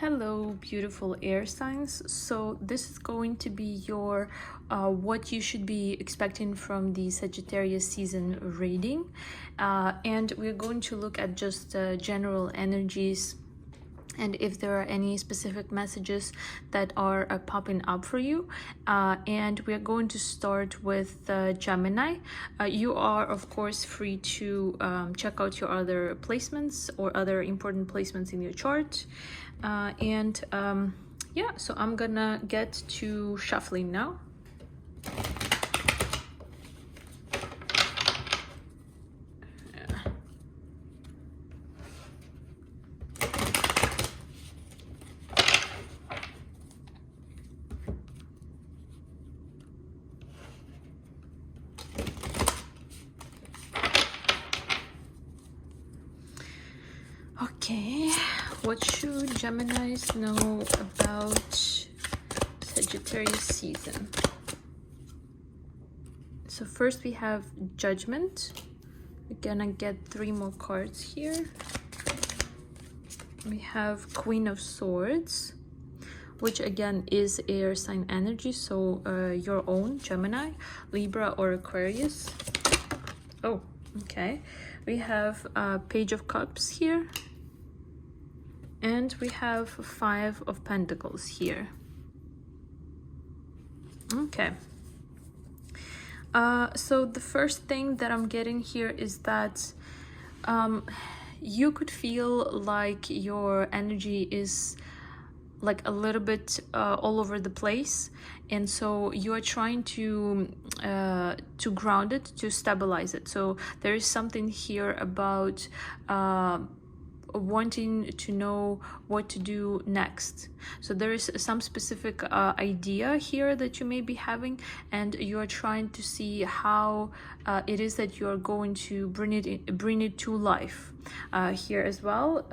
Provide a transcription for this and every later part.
Hello, beautiful air signs. So this is going to be your what you should be expecting from the Sagittarius season reading, and we're going to look at just general energies and if there are any specific messages that are popping up for you. And we're going to start with Gemini. You are of course free to check out your other placements or other important placements in your chart. Yeah, so I'm gonna get to shuffling now. Okay, what should Geminis know about Sagittarius season? So first we have Judgment. We're gonna get 3 more cards here. We have Queen of Swords, which again is air sign energy, so your own Gemini, Libra, or Aquarius. Oh, okay. We have Page of Cups here. And we have 5 of Pentacles here. Okay. So the first thing that I'm getting here is that you could feel like your energy is like a little bit all over the place, and so you are trying to ground it, to stabilize it. So there is something here about wanting to know what to do next. So there is some specific idea here that you may be having, and you are trying to see how it is that you are going to bring it to life here as well.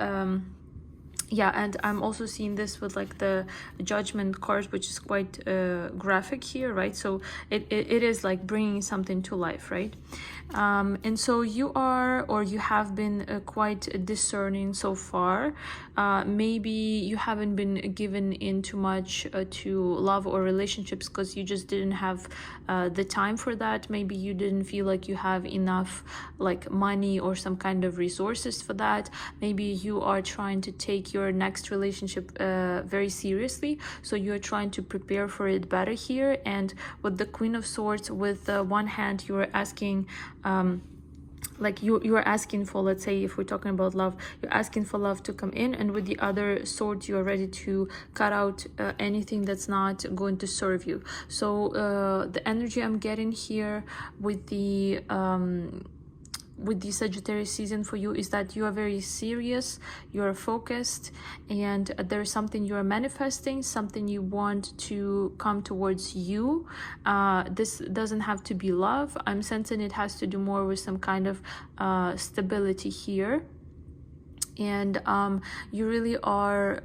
Yeah, and I'm also seeing this with like the Judgment card, which is quite graphic here, right? So it is like bringing something to life, right? And so you are, or you have been quite discerning so far. Maybe you haven't been given in too much to love or relationships because you just didn't have the time for that. Maybe you didn't feel like you have enough like money or some kind of resources for that. Maybe you are trying to take your next relationship very seriously, so you're trying to prepare for it better here. And with the Queen of Swords, with one hand you're asking like you are asking for, let's say if we're talking about love, you're asking for love to come in, and with the other sword you're ready to cut out anything that's not going to serve you. So the energy I'm getting here with the Sagittarius season for you is that you are very serious, you are focused, and there's something you are manifesting, something you want to come towards you. This doesn't have to be love. I'm sensing it has to do more with some kind of stability here. And you really are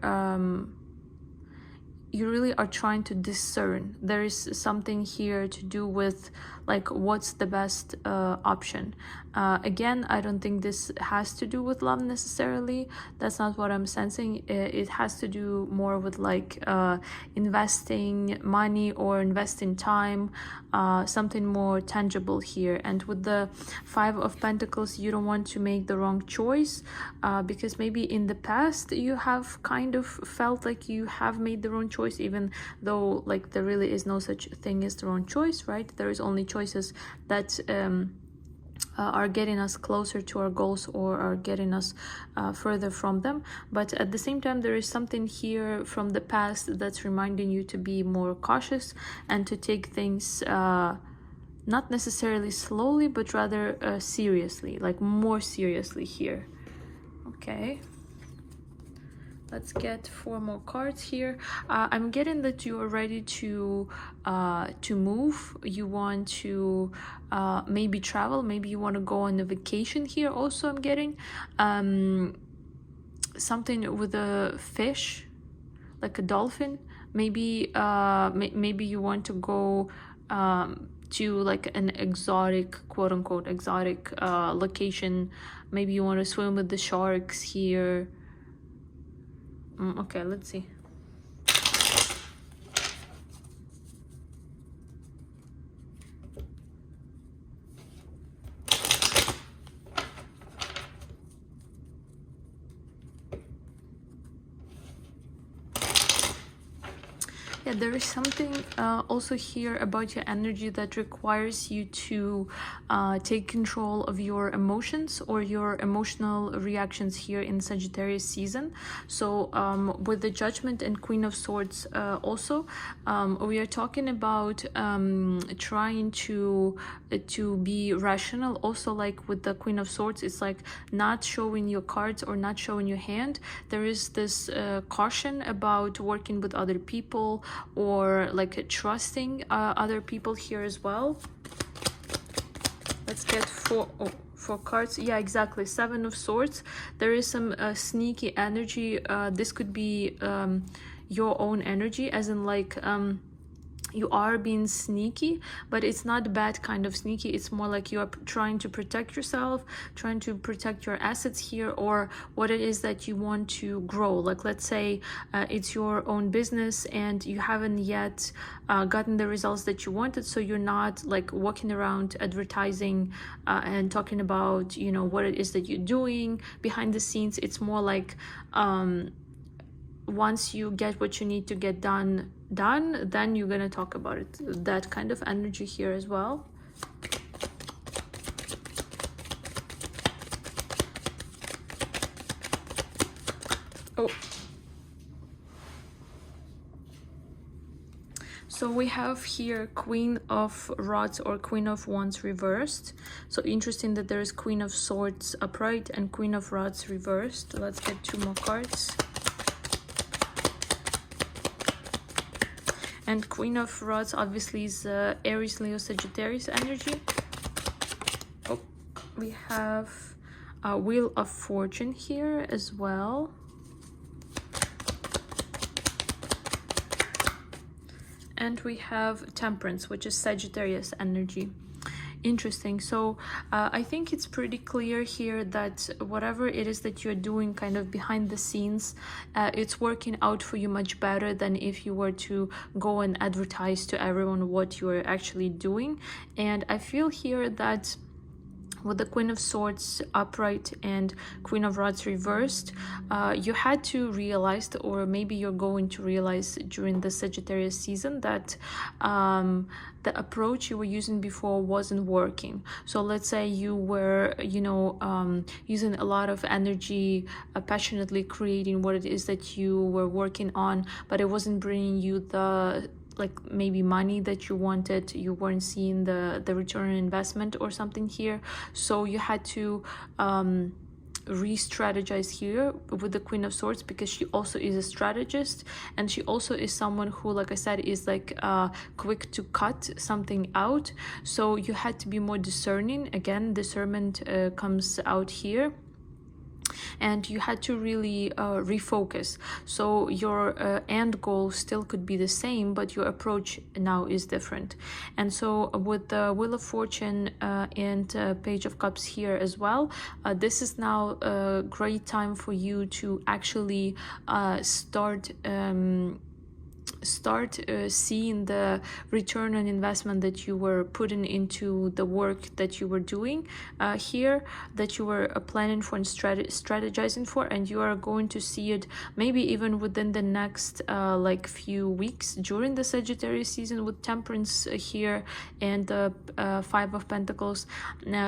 trying to discern. There is something here to do with like what's the best option. Again, I don't think this has to do with love necessarily. That's not what I'm sensing. It has to do more with like investing money or investing time, something more tangible here. And with the 5 of Pentacles, you don't want to make the wrong choice because maybe in the past you have kind of felt like you have made the wrong choice, even though like there really is no such thing as the wrong choice, right? There is only choices that are getting us closer to our goals or are getting us further from them. But at the same time, there is something here from the past that's reminding you to be more cautious and to take things not necessarily slowly, but rather seriously, like more seriously here. Okay. Let's get 4 more cards here. I'm getting that you are ready to move. You want to maybe travel. Maybe you want to go on a vacation here. Also, I'm getting something with a fish, like a dolphin. Maybe maybe you want to go to like an exotic, quote unquote exotic location. Maybe you want to swim with the sharks here. Okay, let's see. Yeah, there is something also here about your energy that requires you to take control of your emotions or your emotional reactions here in Sagittarius season. So with the Judgment and Queen of Swords also, we are talking about trying to be rational. Also, like with the Queen of Swords, it's like not showing your cards or not showing your hand. There is this caution about working with other people, or like trusting other people here as well. Let's get four cards. Yeah, exactly. Seven of Swords. There is some sneaky energy. This could be your own energy, as in like you are being sneaky, but it's not bad kind of sneaky. It's more like you are trying to protect yourself, trying to protect your assets here, or what it is that you want to grow. Like, let's say it's your own business and you haven't yet gotten the results that you wanted, so you're not like walking around advertising and talking about, you know, what it is that you're doing behind the scenes. It's more like once you get what you need to get done, then you're gonna talk about it. That kind of energy here as well. Oh, so we have here Queen of Rods or Queen of Wands reversed. So interesting that there is Queen of Swords upright and Queen of Rods reversed. Let's get two more cards. And Queen of Rods obviously is Aries, Leo, Sagittarius energy. Oh, we have a Wheel of Fortune here as well. And we have Temperance, which is Sagittarius energy. Interesting. So I think it's pretty clear here that whatever it is that you're doing kind of behind the scenes, it's working out for you much better than if you were to go and advertise to everyone what you're actually doing. And I feel here that with the Queen of Swords upright and Queen of Rods reversed, you had to realize, or maybe you're going to realize during the Sagittarius season, that the approach you were using before wasn't working. So let's say you were, you know, using a lot of energy, passionately creating what it is that you were working on, but it wasn't bringing you the maybe money that you wanted. You weren't seeing the return on investment or something here, so you had to re-strategize here with the Queen of Swords, because she also is a strategist, and she also is someone who, like I said, is like quick to cut something out. So you had to be more discerning. Again, discernment comes out here. And you had to really refocus. So your end goal still could be the same, but your approach now is different. And so with the Wheel of Fortune and Page of Cups here as well, this is now a great time for you to actually start seeing the return on investment that you were putting into the work that you were doing here, that you were planning for and strategizing for, and you are going to see it maybe even within the next like few weeks during the Sagittarius season, with Temperance here and the Five of Pentacles.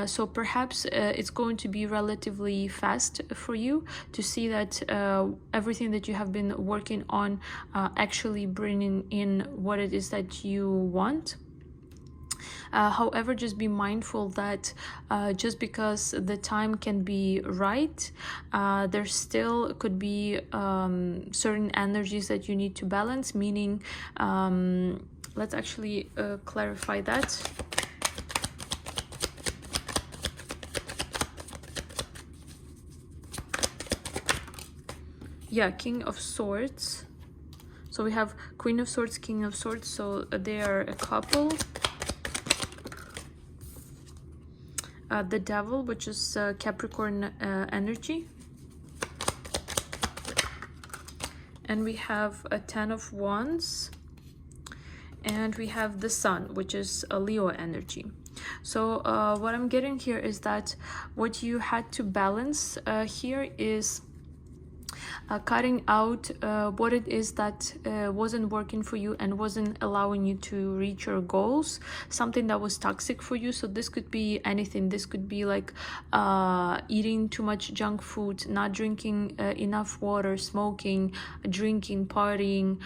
So perhaps it's going to be relatively fast for you to see that everything that you have been working on actually bringing in what it is that you want. However, just be mindful that just because the time can be right, there still could be certain energies that you need to balance, meaning let's actually clarify that. Yeah, King of Swords. So we have Queen of Swords, King of Swords, so they are a couple. The Devil, which is Capricorn energy. and we have a 10 of Wands, and we have the Sun, which is a Leo energy. So what I'm getting here is that what you had to balance here is cutting out what it is that wasn't working for you and wasn't allowing you to reach your goals, something that was toxic for you. So this could be anything. This could be like eating too much junk food, not drinking enough water, smoking, drinking, partying,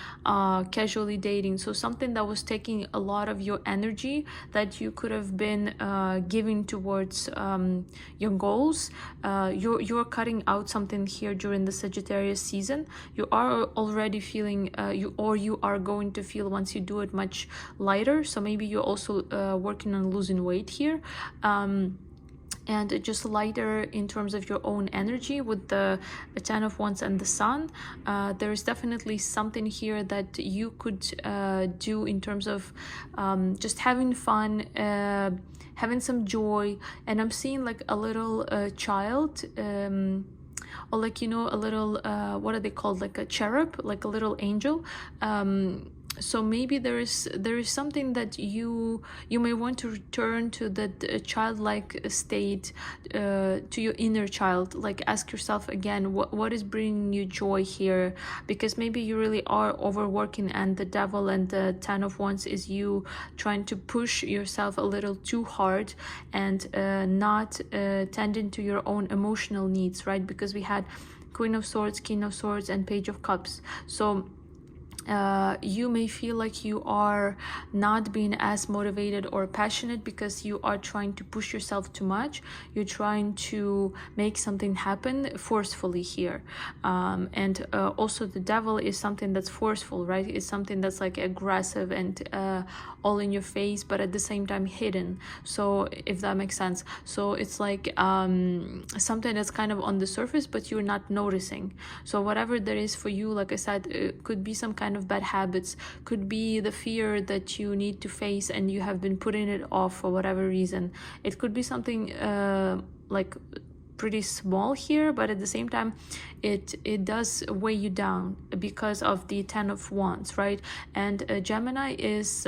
casually dating. So something that was taking a lot of your energy that you could have been giving towards your goals. You're cutting out something here during the Sagittarius season. You are already feeling you are going to feel once you do it much lighter. So maybe you're also working on losing weight here. And just lighter in terms of your own energy with the 10 of Wands and the Sun. There is definitely something here that you could do in terms of just having fun, having some joy. And I'm seeing like a little child, or like, you know, a little what are they called, like a cherub, like a little angel. So maybe there is something that you may want to return to that childlike state, to your inner child. Like ask yourself again, what is bringing you joy here? Because maybe you really are overworking, and the Devil and the 10 of Wands is you trying to push yourself a little too hard and not tending to your own emotional needs, right? Because we had Queen of Swords, King of Swords, and Page of Cups. So you may feel like you are not being as motivated or passionate because you are trying to push yourself too much. You're trying to make something happen forcefully here. And also the Devil is something that's forceful, right? It's something that's like aggressive and all in your face, but at the same time hidden. So if that makes sense. So it's like something that's kind of on the surface, but you're not noticing. So whatever there is for you, like I said, it could be some kind of bad habits, could be the fear that you need to face and you have been putting it off for whatever reason. It could be something like pretty small here, but at the same time it does weigh you down because of the 10 of Wands, right? And Gemini is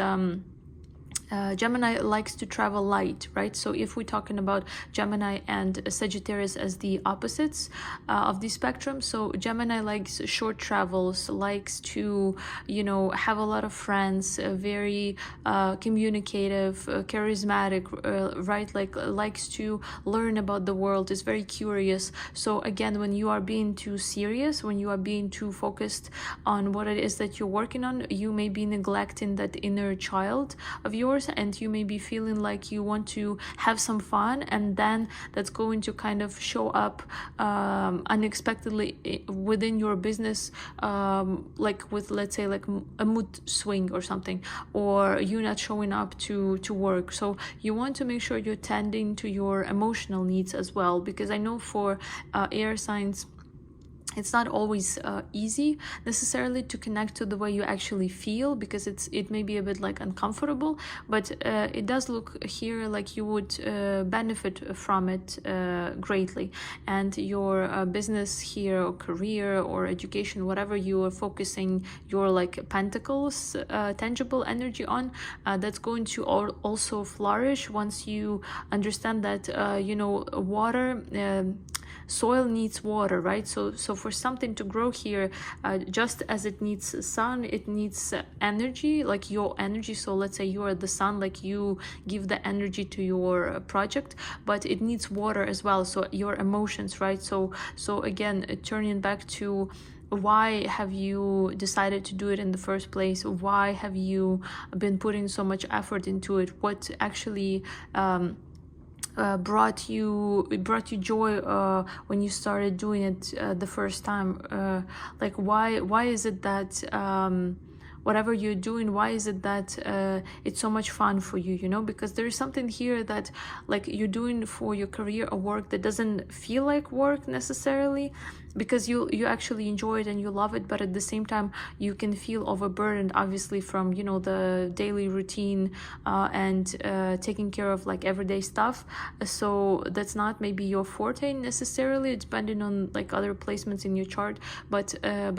Gemini likes to travel light, right? So if we're talking about Gemini and Sagittarius as the opposites of the spectrum, so Gemini likes short travels, likes to, you know, have a lot of friends, very communicative, charismatic, right? Like likes to learn about the world, is very curious. So again, when you are being too serious, when you are being too focused on what it is that you're working on, you may be neglecting that inner child of yours, and you may be feeling like you want to have some fun, and then that's going to kind of show up unexpectedly within your business, like with, let's say, like a mood swing or something, or you not showing up to work. So you want to make sure you're tending to your emotional needs as well, because I know for air signs, it's not always easy necessarily to connect to the way you actually feel, because it may be a bit like uncomfortable, but it does look here like you would benefit from it greatly. And your business here, or career, or education, whatever you are focusing your like pentacles, tangible energy on, that's going to also flourish once you understand that you know, water, soil needs water, right? So for something to grow here, just as it needs sun, it needs energy, like your energy. So let's say you are the sun, like you give the energy to your project, but it needs water as well. So your emotions, right? So again, turning back to why have you decided to do it in the first place? Why have you been putting so much effort into it? What actually brought you joy when you started doing it the first time? Like why is it that whatever you're doing, why is it that it's so much fun for you, you know? Because there is something here that like you're doing for your career or work that doesn't feel like work necessarily, because you actually enjoy it and you love it, but at the same time you can feel overburdened, obviously, from, you know, the daily routine and taking care of like everyday stuff. So that's not maybe your forte necessarily, depending on like other placements in your chart, but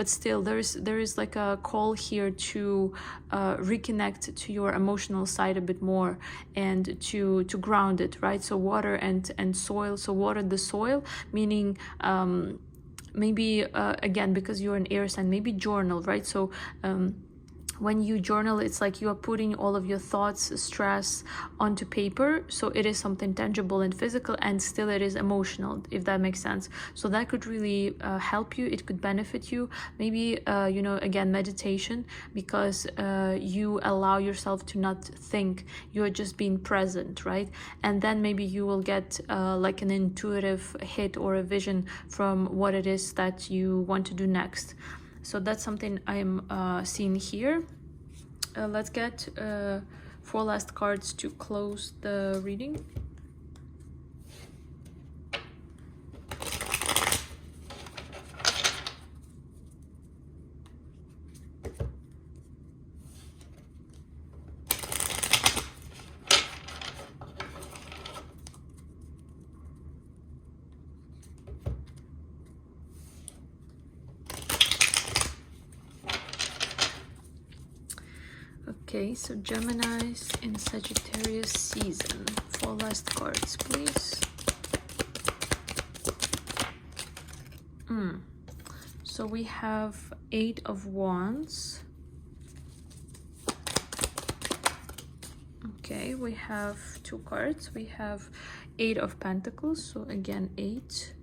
still there is like a call here to reconnect to your emotional side a bit more, and to ground it, right? So water and soil. So water the soil, meaning maybe again, because you're an air sign, maybe journal, right? So when you journal, it's like you are putting all of your thoughts, stress onto paper. So it is something tangible and physical, and still it is emotional, if that makes sense. So that could really help you. It could benefit you. Maybe, you know, again, meditation, because you allow yourself to not think. You're just being present, right? And then maybe you will get like an intuitive hit or a vision from what it is that you want to do next. So that's something I'm seeing here. Let's get 4 last cards to close the reading. Okay, so Gemini's in Sagittarius season. 4 last cards, please. So we have 8 of Wands. Okay, we have 2 cards. We have 8 of Pentacles, so again 8.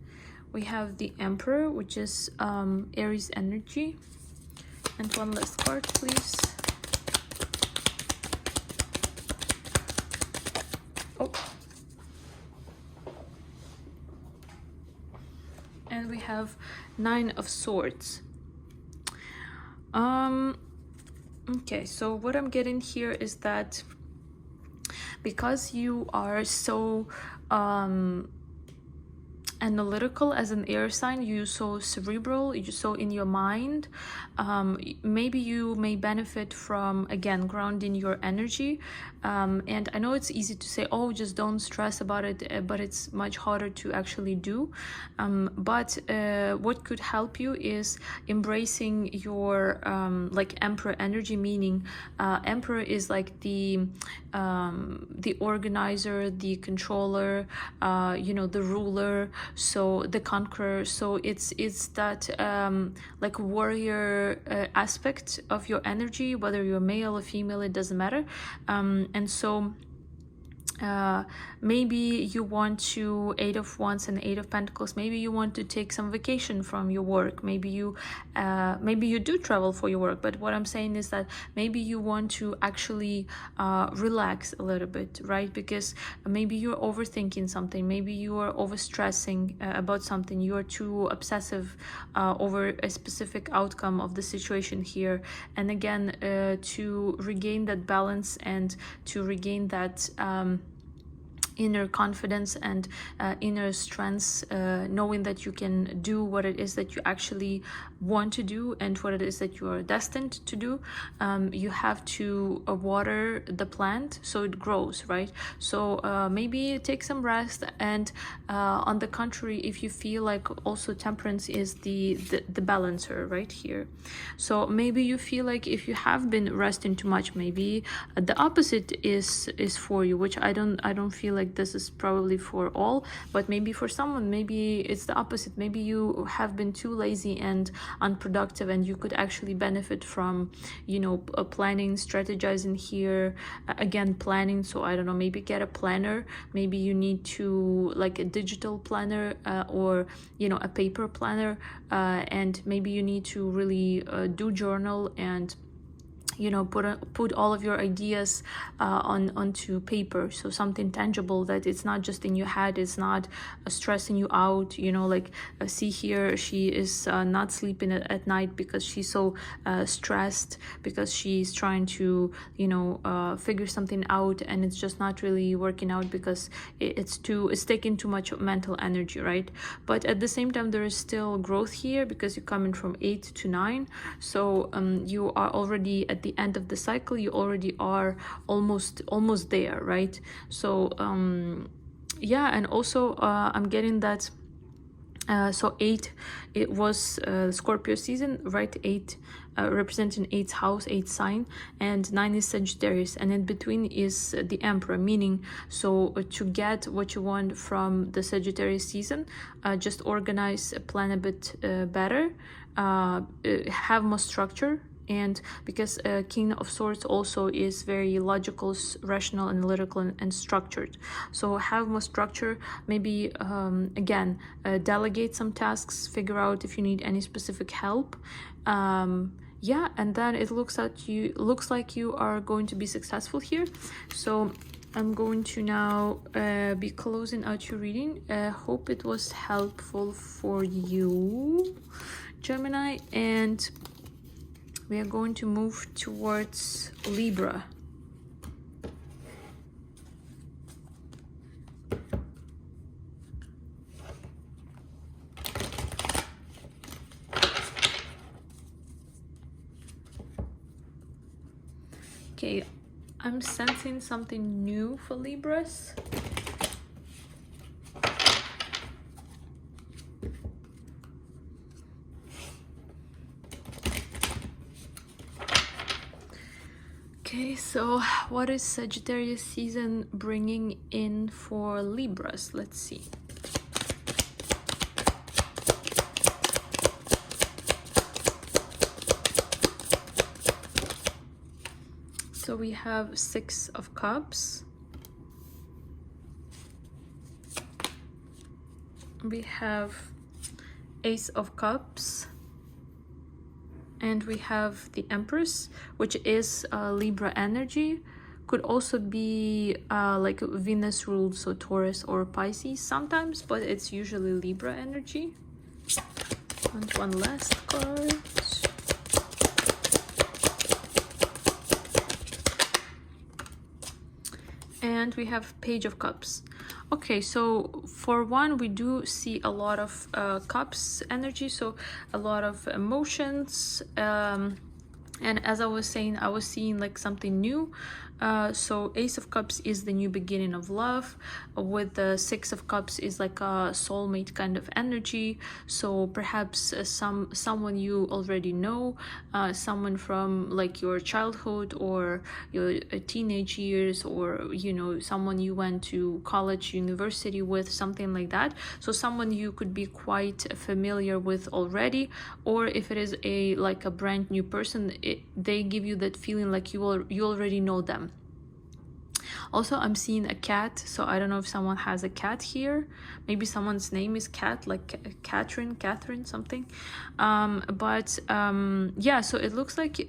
We have the Emperor, which is Aries energy. And 1 last card, please. Oh. And we have 9 of Swords. Okay, so what I'm getting here is that because you are so analytical as an air sign, you so cerebral, you so in your mind, maybe you may benefit from, again, grounding your energy. And I know it's easy to say, oh, just don't stress about it, but it's much harder to actually do. But what could help you is embracing your like Emperor energy, meaning Emperor is like the organizer, the controller, you know, the ruler, so the conqueror. So it's that like warrior aspect of your energy, whether you're male or female, it doesn't matter. And so maybe you want to, 8 of Wands and 8 of Pentacles, maybe you want to take some vacation from your work. Maybe you do travel for your work, but what I'm saying is that maybe you want to actually relax a little bit, right? Because maybe you're overthinking something, maybe you are overstressing about something, you are too obsessive over a specific outcome of the situation here. And again, to regain that balance and to regain that inner confidence and inner strengths, knowing that you can do what it is that you actually want to do and what it is that you are destined to do, you have to water the plant so it grows, right? So maybe take some rest. And on the contrary, if you feel like also Temperance is the balancer right here, so maybe you feel like if you have been resting too much, maybe the opposite is for you, which I don't feel like this is probably for all, but maybe for someone, maybe it's the opposite. Maybe you have been too lazy and unproductive, and you could actually benefit from, you know, planning, strategizing here, again, planning. So I don't know, maybe get a planner. Maybe you need to, like, a digital planner or, you know, a paper planner, and maybe you need to really do journal and, you know, put all of your ideas onto paper, so something tangible, that it's not just in your head, it's not stressing you out, you know. Like see here, she is not sleeping at night because she's so stressed, because she's trying to, you know, figure something out, and it's just not really working out because it's taking too much mental energy, right? But at the same time, there is still growth here because you're coming from 8 to 9, so you are already at the end of the cycle, you already are almost there, right? So yeah, and also I'm getting that so 8, it was Scorpio season, right? 8 representing 8th house, 8th sign, and 9 is Sagittarius, and in between is the Emperor, meaning, so to get what you want from the Sagittarius season, just organize, plan a bit better, have more structure. And because King of Swords also is very logical, rational, analytical, and structured, so have more structure. Maybe again, delegate some tasks, figure out if you need any specific help. Yeah, and then it looks like you are going to be successful here. So I'm going to now be closing out your reading. Hope it was helpful for you, Gemini, and we are going to move towards Libra. Okay, I'm sensing something new for Libras. Okay, so what is Sagittarius season bringing in for Libras? Let's see. So we have 6 of Cups. We have Ace of Cups. And we have the Empress, which is Libra energy. Could also be like Venus ruled, so Taurus or Pisces sometimes, but it's usually Libra energy. And one last card. And we have Page of Cups. Okay, so for one, we do see a lot of cups energy, so a lot of emotions. And as I was saying, I was seeing like something new. So Ace of Cups is the new beginning of love, with the 6 of Cups is like a soulmate kind of energy. So perhaps someone you already know, someone from like your childhood or your teenage years, or you know, someone you went to college, university with, something like that. So someone you could be quite familiar with already, or if it is like a brand new person, they give you that feeling like you already know them. Also, I'm seeing a cat, so I don't know if someone has a cat here. Maybe someone's name is Cat, like Catherine, something. Yeah, so it looks like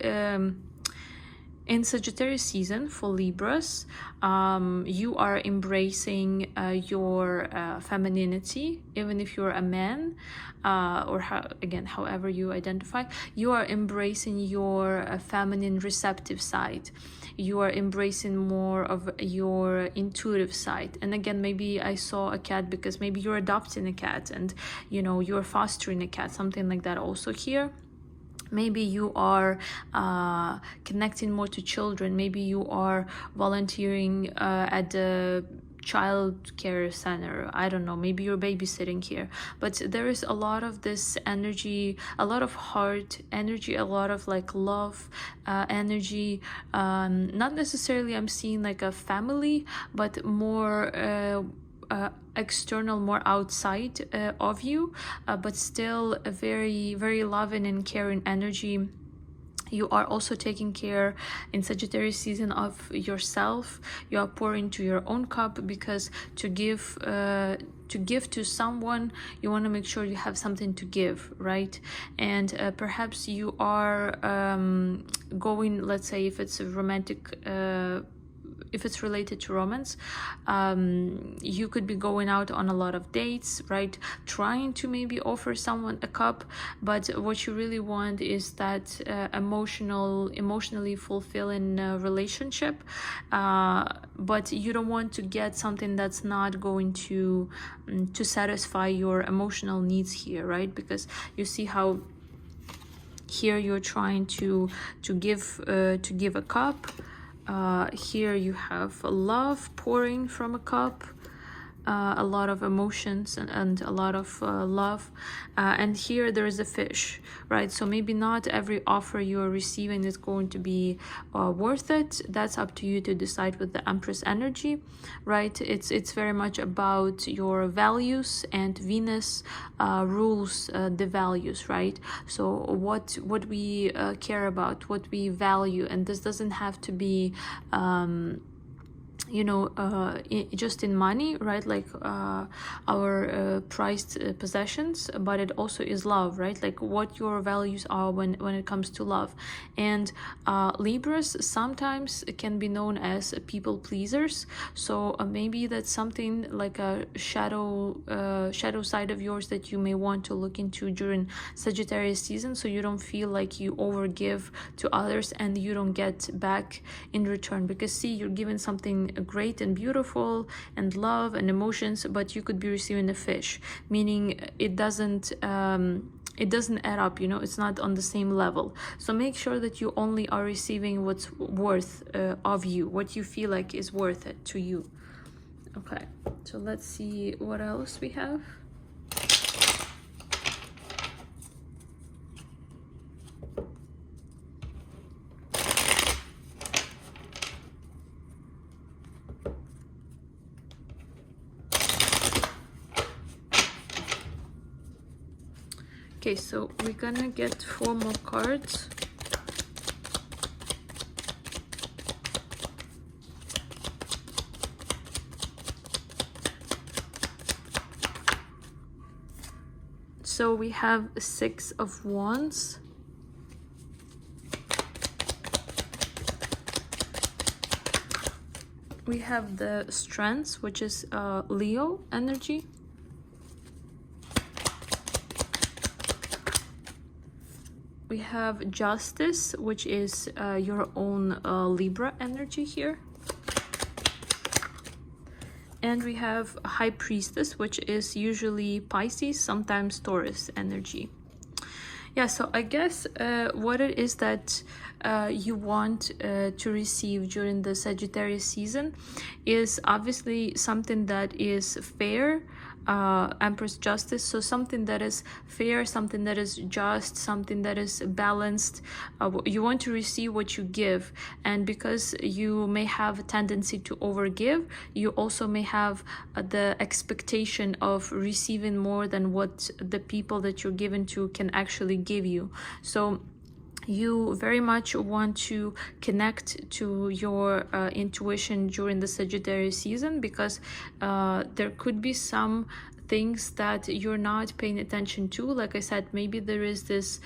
in Sagittarius season for Libras, you are embracing your femininity, even if you're a man, or however you identify. You are embracing your feminine receptive side. You are embracing more of your intuitive side. And again, maybe I saw a cat because maybe you're adopting a cat, and you know, you're fostering a cat, something like that also here. Maybe you are connecting more to children. Maybe you are volunteering at the child care center. I don't know, maybe you're babysitting here. But there is a lot of this energy, a lot of heart energy, a lot of like love energy. Not necessarily I'm seeing like a family, but more external, more outside of you, but still a very, very loving and caring energy. You are also taking care in Sagittarius season of yourself. You are pouring into your own cup, because to give give to someone, you want to make sure you have something to give, right? And perhaps you are going, let's say if it's a romantic if it's related to romance, you could be going out on a lot of dates, right? Trying to maybe offer someone a cup, but what you really want is that emotionally fulfilling relationship, but you don't want to get something that's not going to satisfy your emotional needs here, right? Because you see how here you're trying to give a cup. Here you have love pouring from a cup, a lot of emotions and a lot of love, and here there is a fish, right? So maybe not every offer you're receiving is going to be worth it. That's up to you to decide with the Empress energy, right? It's very much about your values, and Venus rules the values, right? So what we care about, what we value, and this doesn't have to be just in money, right? Like our prized possessions, but it also is love, right? Like what your values are when it comes to love. And Libras sometimes can be known as people pleasers, so maybe that's something like a shadow side of yours that you may want to look into during Sagittarius season, so you don't feel like you overgive to others and you don't get back in return. Because see, you're given something great and beautiful and love and emotions, but you could be receiving a fish, meaning it doesn't add up, it's not on the same level. So make sure that you only are receiving what's worth of you, what you feel like is worth it to you. Okay, so let's see what else we have. Okay, so we're gonna get 4 more cards. So we have 6 of Wands. We have the Strength, which is Leo energy. We have Justice, which is your own Libra energy here. And we have High Priestess, which is usually Pisces, sometimes Taurus energy. Yeah, so I guess what it is that you want to receive during the Sagittarius season is obviously something that is fair, Empress Justice, so something that is fair, something that is just, something that is balanced. You want to receive what you give, and because you may have a tendency to overgive, you also may have the expectation of receiving more than what the people that you're given to can actually give you. So you very much want to connect to your intuition during the Sagittarius season, because there could be some things that you're not paying attention to. Like I said, maybe there is this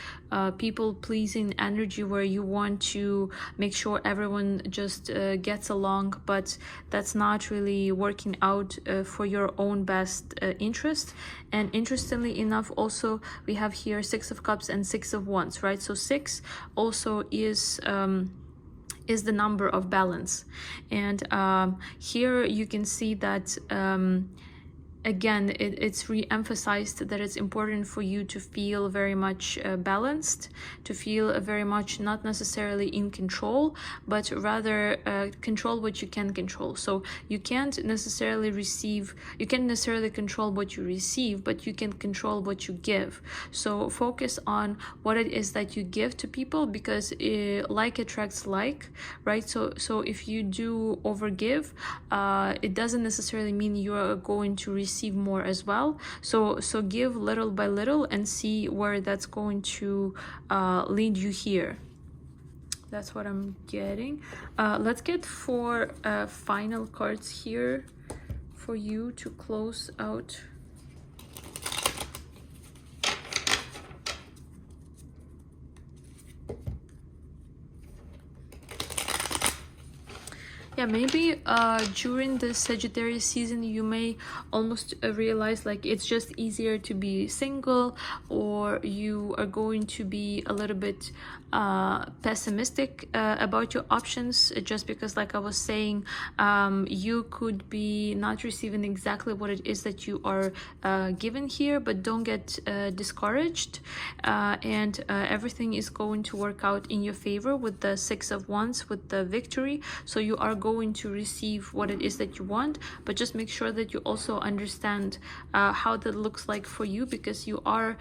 people-pleasing energy where you want to make sure everyone just gets along, but that's not really working out for your own best interest. And interestingly enough, also we have here 6 of Cups and 6 of Wands, right? So 6 also is the number of balance, and here you can see that again, it's re-emphasized that it's important for you to feel very much balanced, to feel very much not necessarily in control, but rather control what you can control. So you can't necessarily control what you receive, but you can control what you give. So focus on what it is that you give to people, because like attracts like, right? So if you do overgive, it doesn't necessarily mean you're going to receive more as well. So give little by little and see where that's going to lead you here. That's what I'm getting. Let's get 4 final cards here for you to close out Yeah, maybe during the Sagittarius season you may almost realize like it's just easier to be single, or you are going to be a little bit pessimistic about your options, just because, like I was saying, you could be not receiving exactly what it is that you are given here, but don't get discouraged, and everything is going to work out in your favor with the Six of Wands, with the victory. So you are going to receive what it is that you want, but just make sure that you also understand how that looks like for you, because you are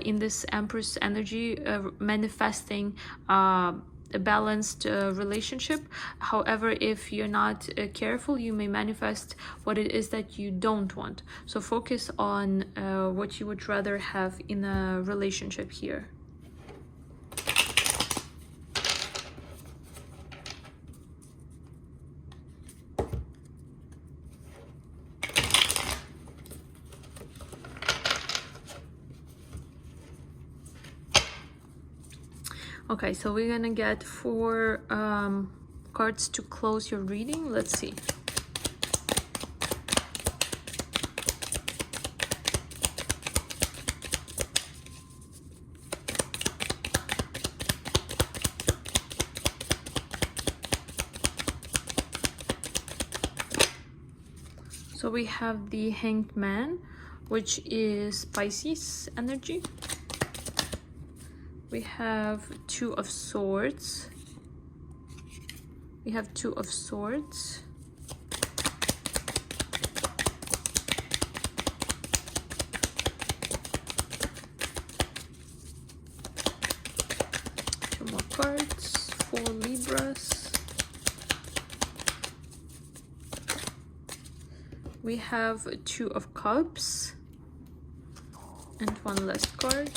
in this Empress energy manifesting a balanced relationship. However, if you're not careful, you may manifest what it is that you don't want. So focus on what you would rather have in a relationship here. Okay, so we're gonna get 4 cards to close your reading. Let's see. So we have the Hanged Man, which is Pisces energy. We have Two of Swords. We have Two of Swords. Two more cards for Libras. We have Two of Cups. And one last card.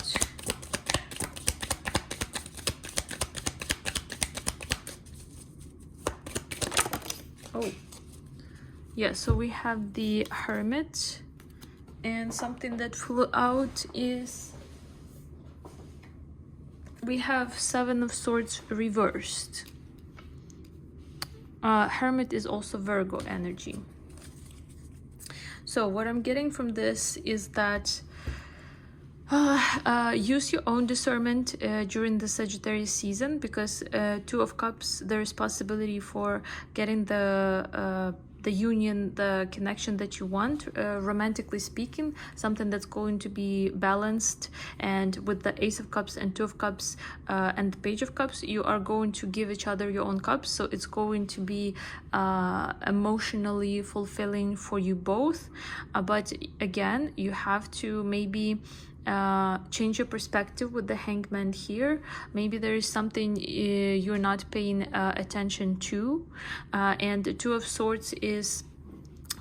Oh, yeah, so we have the Hermit, and something that flew out is we have Seven of Swords reversed. Hermit is also Virgo energy. So what I'm getting from this is that use your own discernment during the Sagittarius season, because Two of Cups, there is possibility for getting the union, the connection that you want, romantically speaking, something that's going to be balanced. And with the Ace of Cups and Two of Cups and the Page of Cups, you are going to give each other your own cups, so it's going to be emotionally fulfilling for you both. But again, you have to maybe change your perspective with the Hangman here. Maybe there is something you're not paying attention to, and the Two of Swords is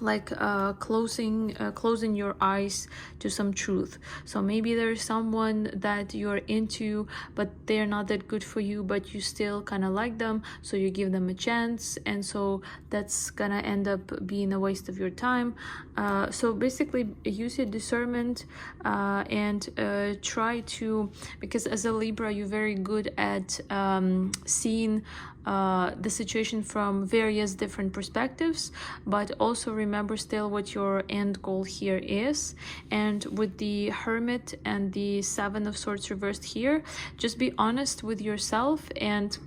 like closing your eyes to some truth. So maybe there's someone that you're into, but they're not that good for you, but you still kind of like them, so you give them a chance, and so that's gonna end up being a waste of your time. So basically use your discernment and try to, because as a Libra you're very good at seeing the situation from various different perspectives, but also remember still what your end goal here is. And with the Hermit and the Seven of Swords reversed here, just be honest with yourself and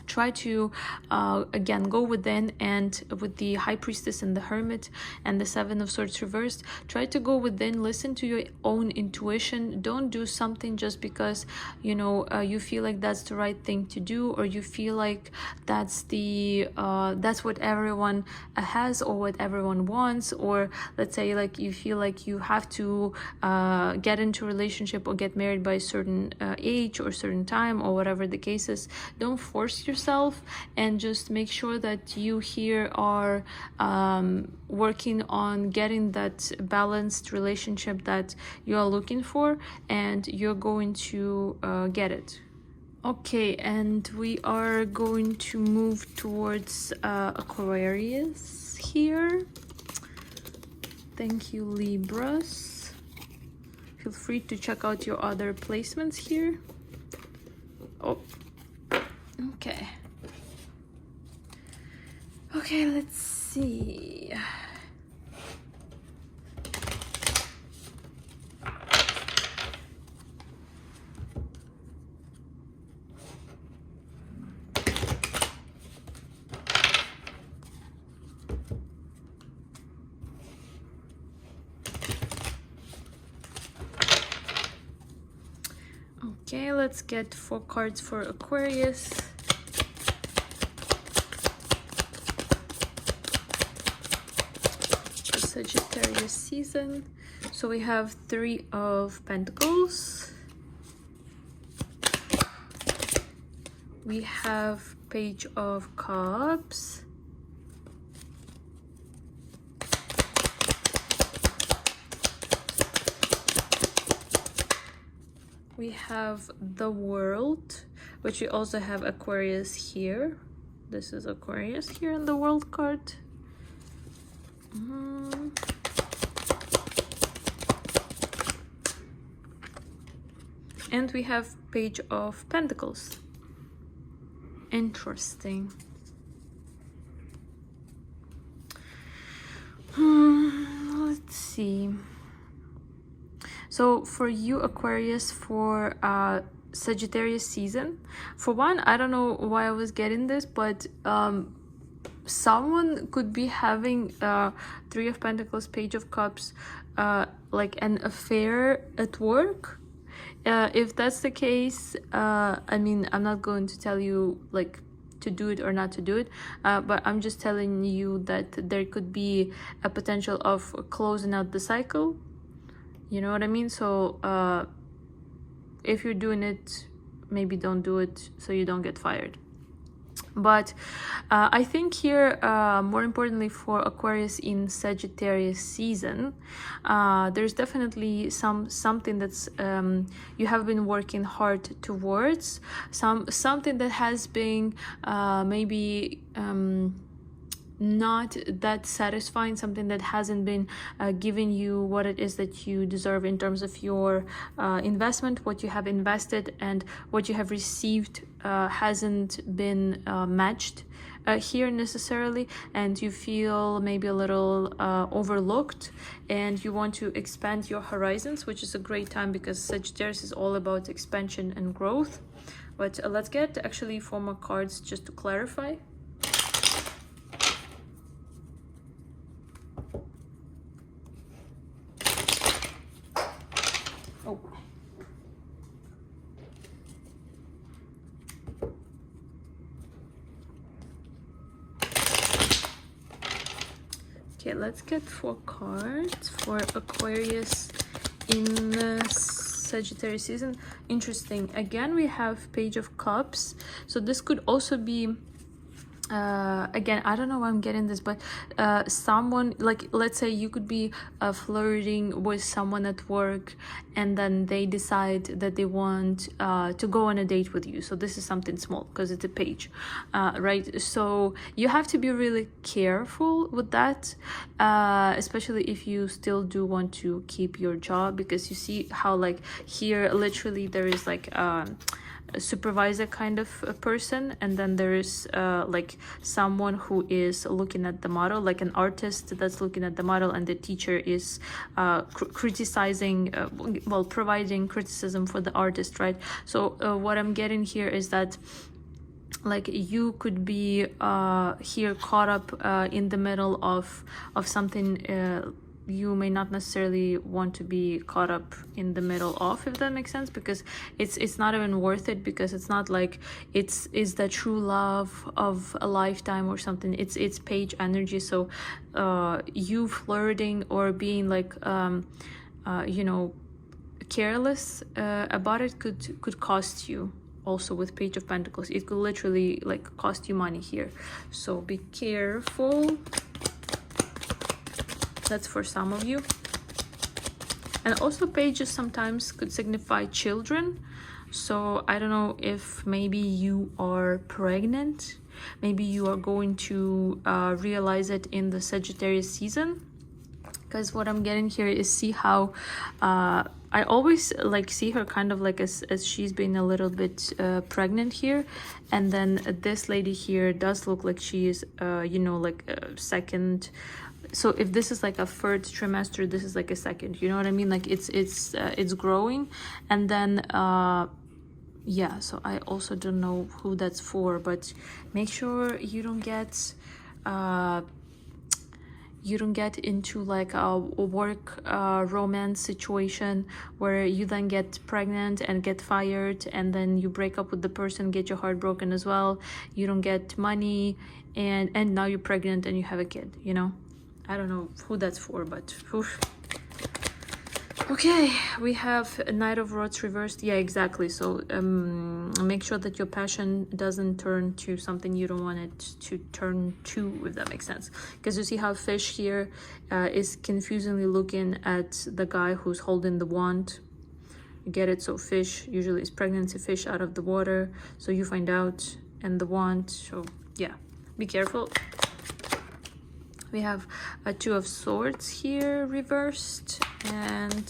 try to again go within. And with the High Priestess and the Hermit and the Seven of Swords reversed, try to go within, listen to your own intuition. Don't do something just because you know you feel like that's the right thing to do, or you feel like that's the that's what everyone has or what everyone wants, or let's say like you feel like you have to get into a relationship or get married by a certain age or certain time, or whatever the case is. Don't force yourself, and just make sure that you here are working on getting that balanced relationship that you are looking for, and you're going to get it. Okay, and we are going to move towards Aquarius here. Thank you, Libras. Feel free to check out your other placements here. Oh, okay. Okay, let's see. Okay, let's get 4 cards for Aquarius. For Sagittarius season. So we have 3 of Pentacles. We have Page of Cups. We have the World, which we also have Aquarius here. This is Aquarius here in the World card. And we have Page of Pentacles. Interesting. Let's see. So for you, Aquarius, for Sagittarius season, for one, I don't know why I was getting this, but someone could be having 3 of Pentacles, Page of Cups, like an affair at work. If that's the case, I mean, I'm not going to tell you like to do it or not to do it, but I'm just telling you that there could be a potential of closing out the cycle. You know what I mean? So if you're doing it, maybe don't do it so you don't get fired. But I think here, more importantly for Aquarius in Sagittarius season, there's definitely something that's you have been working hard towards, something that has been maybe not that satisfying, something that hasn't been giving you what it is that you deserve in terms of your investment, what you have invested and what you have received hasn't been matched here necessarily, and you feel maybe a little overlooked, and you want to expand your horizons, which is a great time because Sagittarius is all about expansion and growth. But let's get actually 4 more cards just to clarify. Okay, let's get 4 cards for Aquarius in Sagittarius season. Interesting. Again, we have Page of Cups. So this could also be again, I don't know why I'm getting this, but someone, like, let's say you could be flirting with someone at work, and then they decide that they want to go on a date with you. So this is something small because it's a page, right? So you have to be really careful with that, especially if you still do want to keep your job, because you see how, like, here literally there is like a supervisor kind of a person, and then there is like someone who is looking at the model, like an artist that's looking at the model, and the teacher is criticizing, well, providing criticism for the artist, right? So what I'm getting here is that, like, you could be here caught up in the middle of something you may not necessarily want to be caught up in the middle of, if that makes sense, because it's not even worth it, because it's not like it's the true love of a lifetime or something. It's page energy. So you flirting or being like you know, careless about it could cost you. Also with Page of Pentacles, it could literally like cost you money here, so be careful. That's for some of you. And also pages sometimes could signify children. So I don't know if maybe you are pregnant. Maybe you are going to realize it in the Sagittarius season. because what I'm getting here is see how I always like see her kind of like as she's been a little bit pregnant here, and then this lady here does look like she is you know, like second. So if this is like a third trimester, this is like a second, you know what I mean? Like it's growing. And then yeah, so I also don't know who that's for, but make sure you don't get into like a work romance situation where you then get pregnant and get fired, and then you break up with the person, get your heart broken as well, you don't get money, and now you're pregnant and you have a kid, you know. I don't know who that's for, but oof. Okay, we have a Knight of Rods reversed. Yeah, exactly. So make sure that your passion doesn't turn to something you don't want it to turn to, if that makes sense. Because you see how fish here is confusingly looking at the guy who's holding the wand. You get it? So fish usually is pregnancy, fish out of the water. So you find out, and the wand. So yeah, be careful. We have a Two of Swords here reversed, and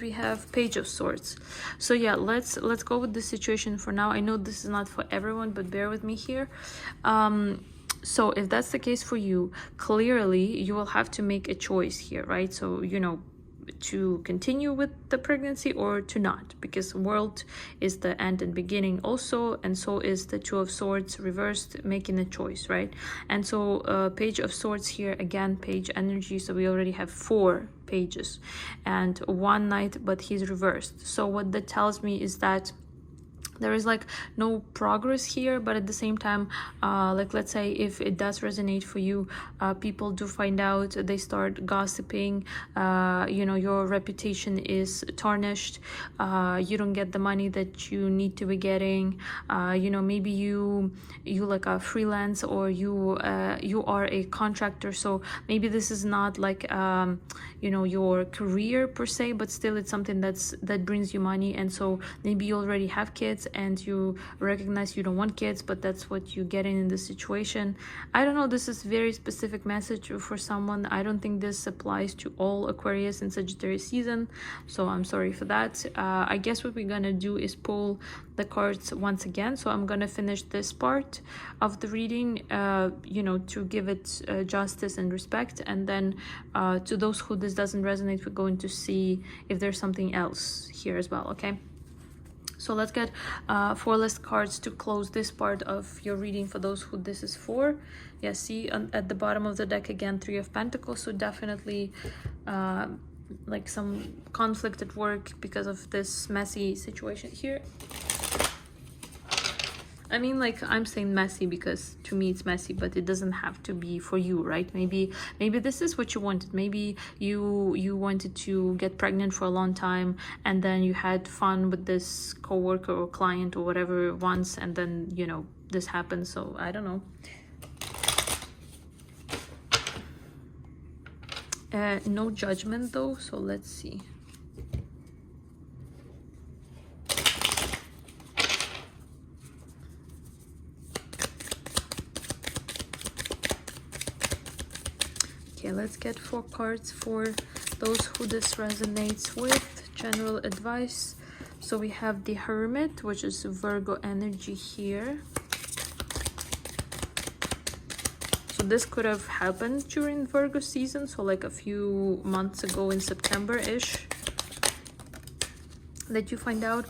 we have Page of Swords. So yeah, let's go with this situation for now. I know this is not for everyone, but bear with me here. So if that's the case for you, clearly you will have to make a choice here, right? So, you know, to continue with the pregnancy or to not, because world is the end and beginning also, and so is the Two of Swords reversed, making a choice, right? And so Page of Swords here, again, page energy, so we already have 4 pages and 1 knight, but he's reversed. So what that tells me is that there is like no progress here, but at the same time, like let's say if it does resonate for you, people do find out, they start gossiping, you know, your reputation is tarnished, you don't get the money that you need to be getting, you know, maybe you like a freelance, or you are a contractor, so maybe this is not like you know, your career per se, but still it's something that brings you money, and so maybe you already have kids and you recognize you don't want kids, but that's what you're getting in this situation. I don't know, this is very specific message for someone. I don't think this applies to all Aquarius and Sagittarius season, so I'm sorry for that. I guess what we're gonna do is pull the cards once again, so I'm gonna finish this part of the reading, you know, to give it justice and respect, and then to those who this doesn't resonate, we're going to see if there's something else here as well. Okay, so let's get 4 less cards to close this part of your reading for those who this is for. Yeah, see at the bottom of the deck again, 3 of Pentacles, so definitely like some conflict at work because of this messy situation here. I mean, like, I'm saying messy because to me it's messy, but it doesn't have to be for you, right? Maybe this is what you wanted. Maybe you wanted to get pregnant for a long time, and then you had fun with this coworker or client or whatever once, and then, you know, this happened. So I don't know. No judgment though, so let's see. Okay, let's get 4 cards for those who this resonates with. General advice. So we have the Hermit, which is Virgo energy here. So this could have happened during Virgo season, so like a few months ago in September-ish that you find out.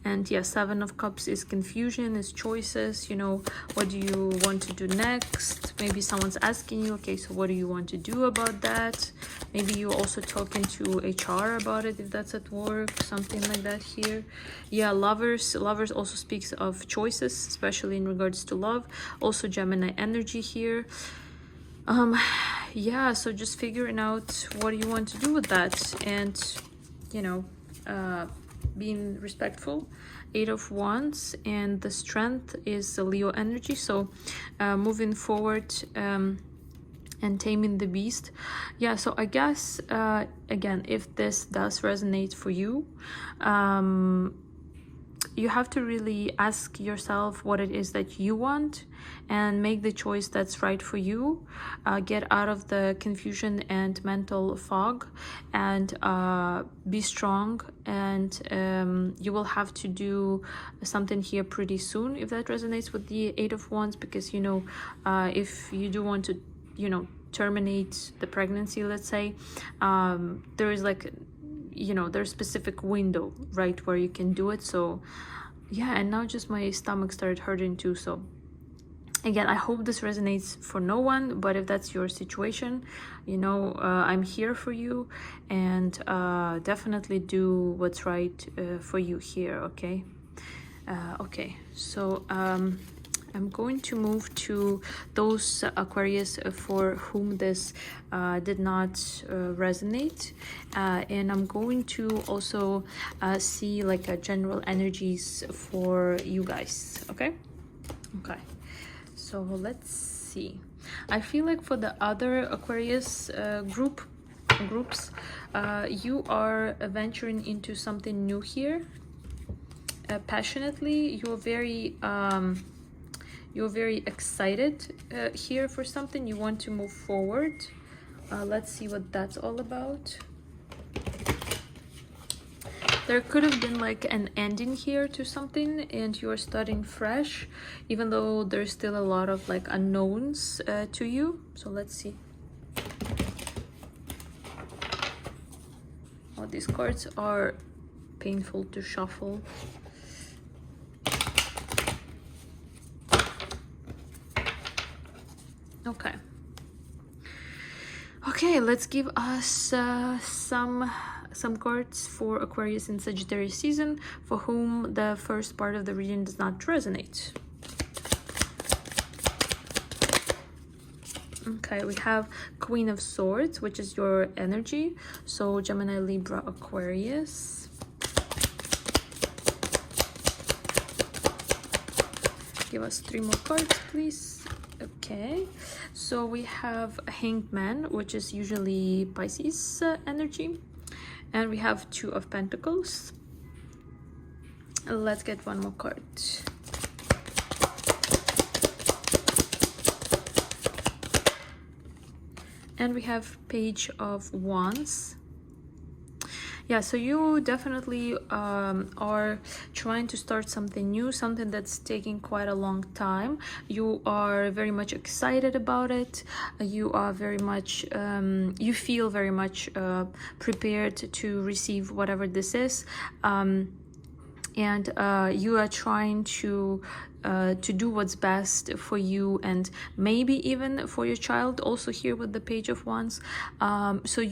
And yeah, 7 of Cups is confusion, is choices, you know, what do you want to do next? Maybe someone's asking you, okay, so what do you want to do about that? Maybe you're also talking to HR about it if that's at work, something like that here. Yeah, lovers also speaks of choices, especially in regards to love. Also Gemini energy here. Yeah, so just figuring out what do you want to do with that, and, you know, being respectful. 8 of Wands, and the Strength is the Leo energy, so moving forward and taming the beast. Yeah, so I guess again, if this does resonate for you, you have to really ask yourself what it is that you want and make the choice that's right for you. Get out of the confusion and mental fog, and be strong. And you will have to do something here pretty soon if that resonates with the Eight of Wands, because if you do want to terminate the pregnancy, let's say, there is like there's specific window, right, where you can do it. So yeah, and now just my stomach started hurting too. So again, I hope this resonates for no one, but if that's your situation, I'm here for you, and definitely do what's right for you here. Okay. Okay, so I'm going to move to those Aquarius for whom this did not resonate, and I'm going to also see like a general energies for you guys. Okay. So let's see. I feel like for the other Aquarius groups, you are venturing into something new here. Passionately, you're very excited here for something. You want to move forward. Let's see what that's all about. There could have been like an ending here to something, and you're starting fresh, even though there's still a lot of like unknowns to you. So let's see. Oh, these cards are painful to shuffle. Okay, let's give us some cards for Aquarius in Sagittarius season for whom the first part of the reading does not resonate. Okay, we have Queen of Swords, which is your energy. So Gemini, Libra, Aquarius. Give us 3 more cards, please. Okay, so we have Hanged Man, which is usually Pisces energy, and we have 2 of Pentacles. Let's get 1 more card. And we have Page of Wands. Yeah, so you definitely are trying to start something new, something that's taking quite a long time. You are very much excited about it. You are very much, you feel very much prepared to receive whatever this is. And you are trying to do what's best for you, and maybe even for your child, also here with the Page of Wands. So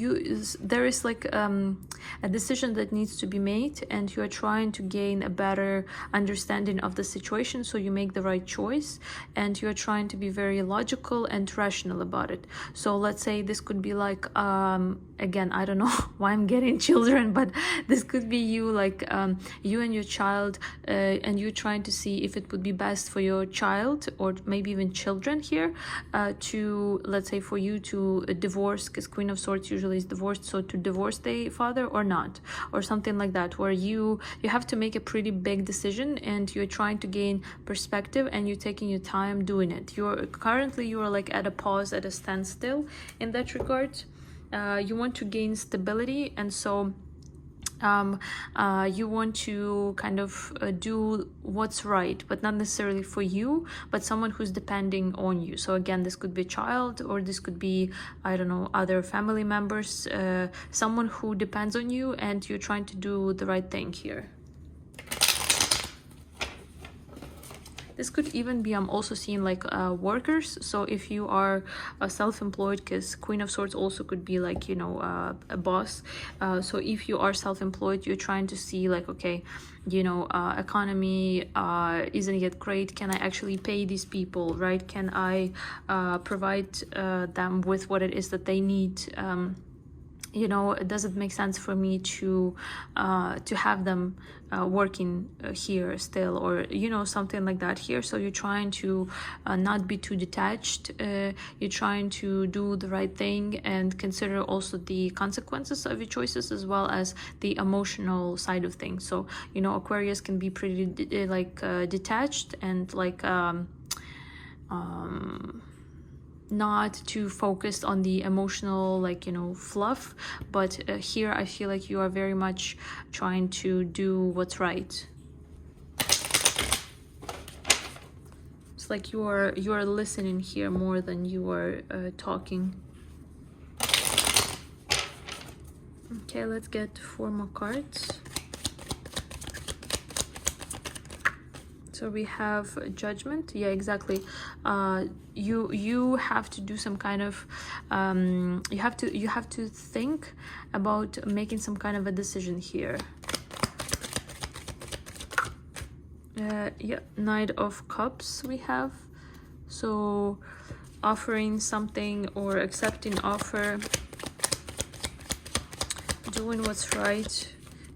there is like a decision that needs to be made, and you are trying to gain a better understanding of the situation, so you make the right choice, and you are trying to be very logical and rational about it. So let's say this could be like, again, I don't know why I'm getting children, but this could be you, like you and your child, and you're trying to see if it would be best for your child, or maybe even children here, to, let's say, for you to divorce, because Queen of Swords usually is divorced, so to divorce the father or not, or something like that, where you have to make a pretty big decision, and you're trying to gain perspective, and you're taking your time doing it. You're like at a pause, at a standstill in that regard. You want to gain stability, and so you want to kind of do what's right, but not necessarily for you, but someone who's depending on you. So again, this could be a child, or this could be, I don't know, other family members, someone who depends on you, and you're trying to do the right thing here. This could even be, I'm also seeing like workers. So if you are self-employed, because Queen of Swords also could be like, a boss. So if you are self-employed, you're trying to see like, okay, economy isn't yet great. Can I actually pay these people, right? Can I provide them with what it is that they need? you know, does it make sense for me to have them working here still, or you know, something like that here. So you're trying to not be too detached, you're trying to do the right thing and consider also the consequences of your choices, as well as the emotional side of things. So you know, Aquarius can be pretty detached and like not too focused on the emotional, like, you know, fluff, but here I feel like you are very much trying to do what's right. It's like you are listening here more than you are talking. Okay, let's get 4 more cards. So we have Judgment. Yeah, exactly. You have to do some kind of you have to think about making some kind of a decision here. Yeah, Knight of Cups we have. So offering something or accepting offer, doing what's right.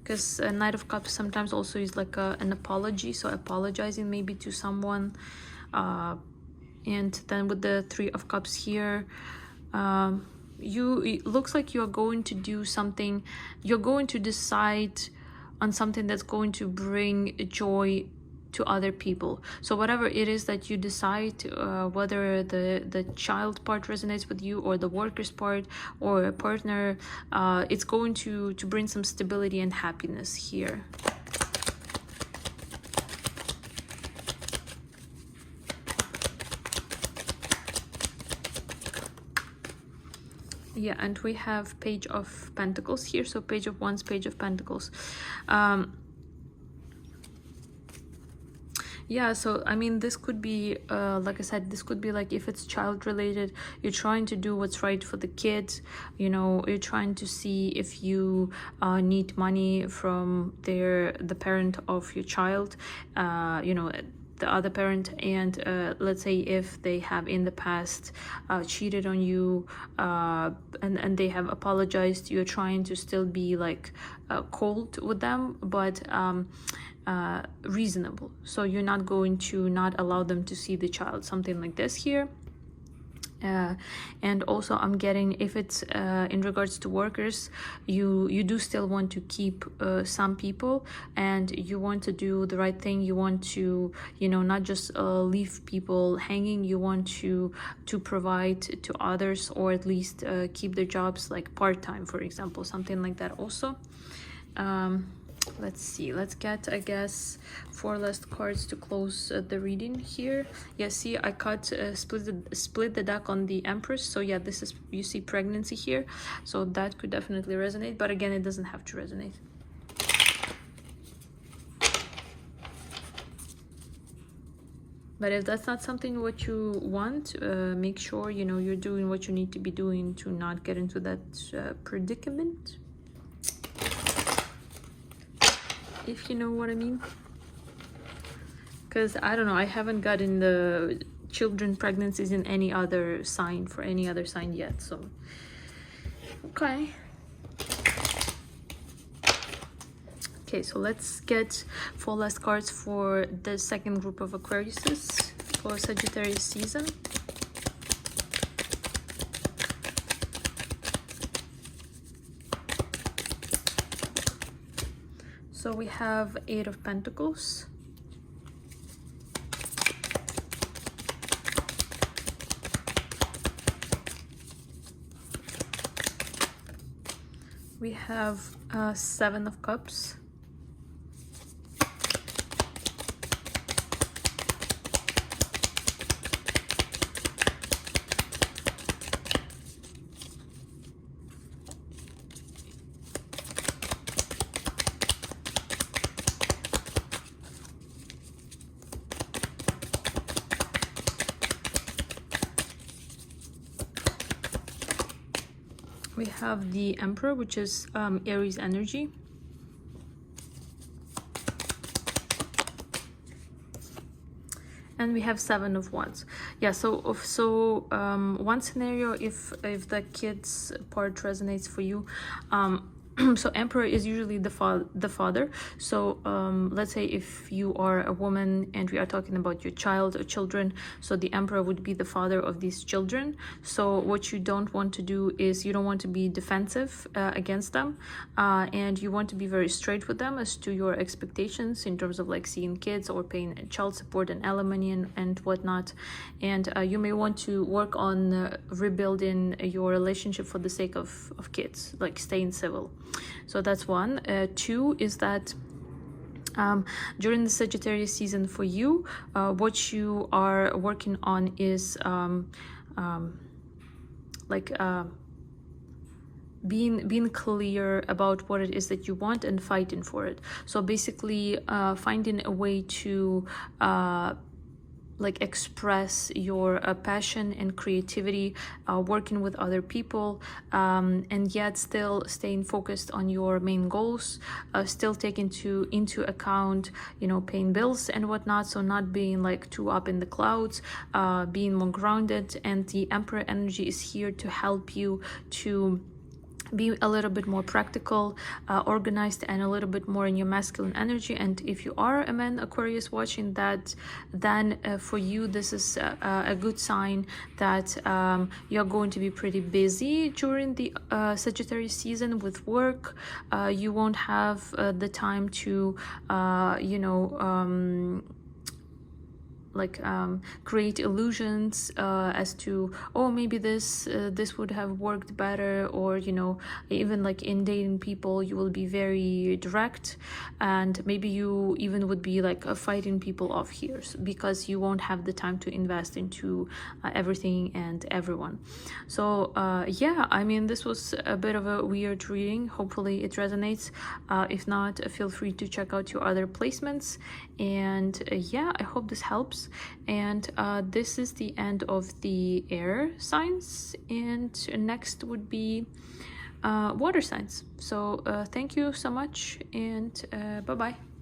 Because Knight of Cups sometimes also is like an apology, so apologizing maybe to someone. And then with the 3 of Cups here, it looks like you're going to do something, you're going to decide on something that's going to bring joy to other people. So whatever it is that you decide, whether the child part resonates with you, or the workers part, or a partner, it's going to bring some stability and happiness here. Yeah, and we have Page of Pentacles here. So Page of Wands, Page of Pentacles. Yeah, so I mean, this could be like I said, this could be like, if it's child related, you're trying to do what's right for the kids. You know, you're trying to see if you need money from the parent of your child, you know, the other parent, and let's say if they have in the past cheated on you, and they have apologized, you're trying to still be like cold with them, but reasonable. So you're not going to not allow them to see the child, something like this here. And also I'm getting, if it's in regards to workers, you do still want to keep some people, and you want to do the right thing. You want to, you know, not just leave people hanging. You want to provide to others, or at least keep their jobs like part-time, for example, something like that also. Let's see, let's get, I guess, 4 last cards to close the reading here. Yeah, see, I cut split the deck on the Empress. So yeah, this is, you see pregnancy here, so that could definitely resonate, but again, it doesn't have to resonate. But if that's not something what you want, make sure, you know, you're doing what you need to be doing to not get into that predicament, if you know what I mean. Because I don't know, I haven't gotten the children pregnancies in any other sign, for any other sign yet, so okay. Okay, so let's get 4 last cards for the second group of Aquariuses for Sagittarius season. So we have 8 of Pentacles. We have 7 of Cups. We have the Emperor, which is Aries energy. And we have Seven of Wands. Yeah, so one scenario, if the kids part resonates for you, so Emperor is usually the father. So let's say if you are a woman and we are talking about your child or children, so the Emperor would be the father of these children. So what you don't want to do is you don't want to be defensive against them, and you want to be very straight with them as to your expectations in terms of like seeing kids or paying child support and alimony and whatnot. And you may want to work on rebuilding your relationship for the sake of kids, like staying civil. So that's one. Two is that during the Sagittarius season for you, what you are working on is being clear about what it is that you want and fighting for it. So basically finding a way to like express your passion and creativity, working with other people, and yet still staying focused on your main goals, still taking into account, you know, paying bills and whatnot. So not being like too up in the clouds, being more grounded. And the Emperor energy is here to help you to be a little bit more practical, organized, and a little bit more in your masculine energy. And if you are a man Aquarius watching that, then for you this is a good sign that you're going to be pretty busy during the Sagittarius season with work. You won't have the time to create illusions as to, oh, maybe this would have worked better, or you know, even like in dating people you will be very direct, and maybe you even would be like fighting people off here because you won't have the time to invest into everything and everyone. So yeah, I mean, this was a bit of a weird reading. Hopefully it resonates. If not, feel free to check out your other placements. And yeah, I hope this helps. And this is the end of the air signs, and next would be water signs. So thank you so much, and bye bye.